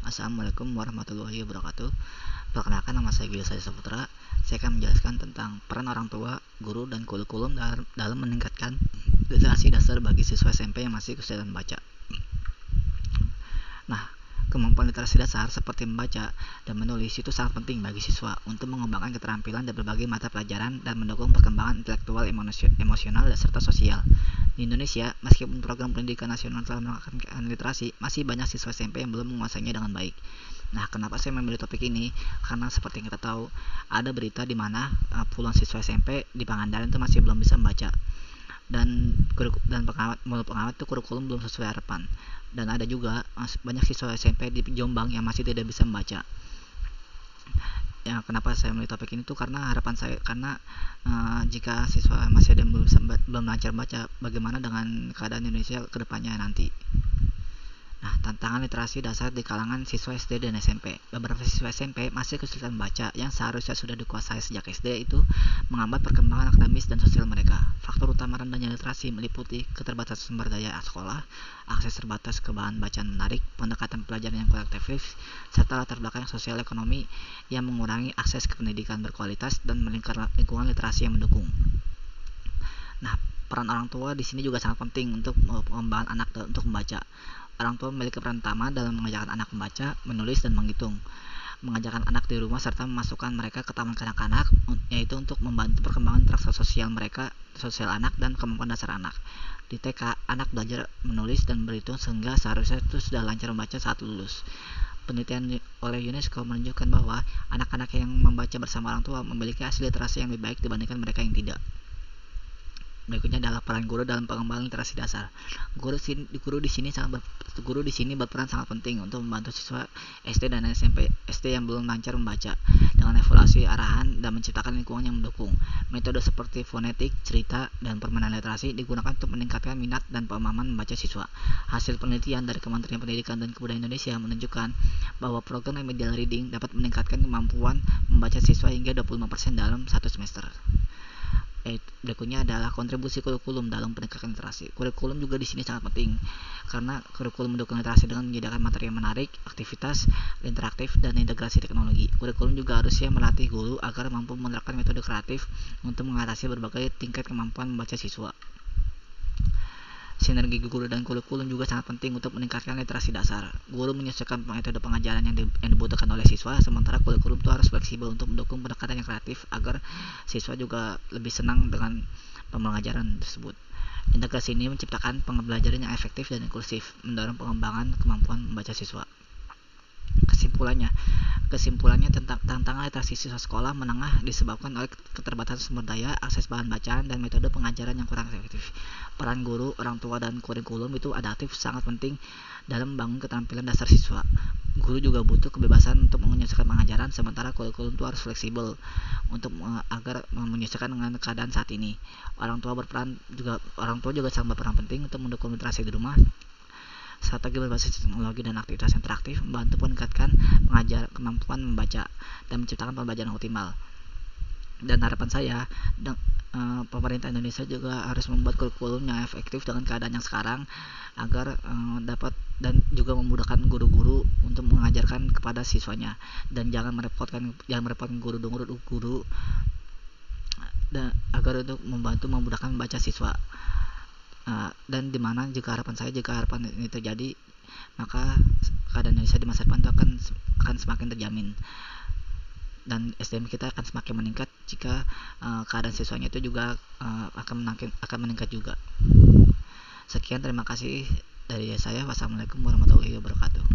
Assalamualaikum warahmatullahi wabarakatuh. Perkenalkan, nama saya Gil Saputra. Saya akan menjelaskan tentang peran orang tua, guru, dan kurikulum dalam meningkatkan literasi dasar bagi siswa SMP yang masih kesulitan membaca. Nah, kemampuan literasi dasar seperti membaca dan menulis itu sangat penting bagi siswa untuk mengembangkan keterampilan dan berbagai mata pelajaran dan mendukung perkembangan intelektual, emosional, dan serta sosial. Di Indonesia, meskipun program pendidikan nasional telah menerapkan literasi, masih banyak siswa SMP yang belum menguasainya dengan baik. Nah, kenapa saya memilih topik ini? Karena seperti yang kita tahu, ada berita di mana puluhan siswa SMP di Pangandaran itu masih belum bisa membaca, dan menurut pengamat itu kurikulum belum sesuai harapan. Dan ada juga banyak siswa SMP di Jombang yang masih tidak bisa membaca. Ya, kenapa saya memilih topik ini tuh karena harapan saya, karena jika siswa masih ada yang belum lancar baca, bagaimana dengan keadaan Indonesia ke depannya nanti. Nah, tantangan literasi dasar di kalangan siswa SD dan SMP. Beberapa siswa SMP masih kesulitan membaca yang seharusnya sudah dikuasai sejak SD, itu menghambat perkembangan akademis dan sosial mereka. Faktor utama rendahnya literasi meliputi keterbatasan sumber daya sekolah, akses terbatas ke bahan bacaan menarik, pendekatan pelajaran yang kurang efektif, serta latar belakang sosial ekonomi yang mengurangi akses ke pendidikan berkualitas dan lingkungan literasi yang mendukung. Nah, peran orang tua di sini juga sangat penting untuk pengembangan anak untuk membaca. Orang tua memiliki peran utama dalam mengajarkan anak membaca, menulis, dan menghitung. Mengajarkan anak di rumah serta memasukkan mereka ke taman kanak-kanak, yaitu untuk membantu perkembangan interaksi sosial mereka, sosial anak, dan kemampuan dasar anak. Di TK, anak belajar menulis dan berhitung sehingga seharusnya itu sudah lancar membaca saat lulus. Penelitian oleh UNESCO menunjukkan bahwa anak-anak yang membaca bersama orang tua memiliki hasil literasi yang lebih baik dibandingkan mereka yang tidak. Berikutnya adalah peran guru dalam pengembangan literasi dasar. Guru di sini berperan sangat penting untuk membantu siswa SD dan SD yang belum lancar membaca dengan evaluasi arahan dan menciptakan lingkungan yang mendukung. Metode seperti fonetik, cerita, dan permainan literasi digunakan untuk meningkatkan minat dan pemahaman membaca siswa. Hasil penelitian dari Kementerian Pendidikan dan Kebudayaan Indonesia menunjukkan bahwa program remedial reading dapat meningkatkan kemampuan membaca siswa hingga 25% dalam satu semester. Berikutnya adalah kontribusi kurikulum dalam peningkatan literasi. Kurikulum juga di sini sangat penting karena kurikulum mendukung literasi dengan menyediakan materi yang menarik, aktivitas interaktif, dan integrasi teknologi. Kurikulum juga harusnya melatih guru agar mampu menerapkan metode kreatif untuk mengatasi berbagai tingkat kemampuan membaca siswa. Sinergi guru dan kurikulum juga sangat penting untuk meningkatkan literasi dasar. Guru menyesuaikan metode pengajaran yang dibutuhkan oleh siswa, sementara kurikulum itu harus fleksibel untuk mendukung pendekatan yang kreatif agar siswa juga lebih senang dengan pembelajaran tersebut. Integrasi ini menciptakan pembelajaran yang efektif dan inklusif, mendorong pengembangan kemampuan membaca siswa. Kesimpulannya tentang tantangan literasi siswa sekolah menengah disebabkan oleh keterbatasan sumber daya, akses bahan bacaan, dan metode pengajaran yang kurang efektif. Peran guru, orang tua, dan kurikulum itu adaptif sangat penting dalam membangun keterampilan dasar siswa. Guru juga butuh kebebasan untuk menyesuaikan pengajaran, sementara kurikulum itu harus fleksibel untuk agar menyesuaikan dengan keadaan saat ini. Orang tua juga sangat berperan penting untuk mendukung literasi di rumah. Strategi berbasis teknologi dan aktivitas interaktif membantu meningkatkan kemampuan membaca dan menciptakan pembelajaran optimal. Dan harapan saya, pemerintah Indonesia juga harus membuat kurikulum yang efektif dengan keadaan yang sekarang agar dapat dan juga memudahkan guru-guru untuk mengajarkan kepada siswanya, dan jangan merepotkan guru dan agar untuk memudahkan membaca siswa. Dan dimana jika harapan ini terjadi, maka keadaan Indonesia di masa depan itu akan semakin terjamin, dan SDM kita akan semakin meningkat jika keadaan siswanya itu juga akan meningkat juga. Sekian, terima kasih dari saya. Wassalamualaikum warahmatullahi wabarakatuh.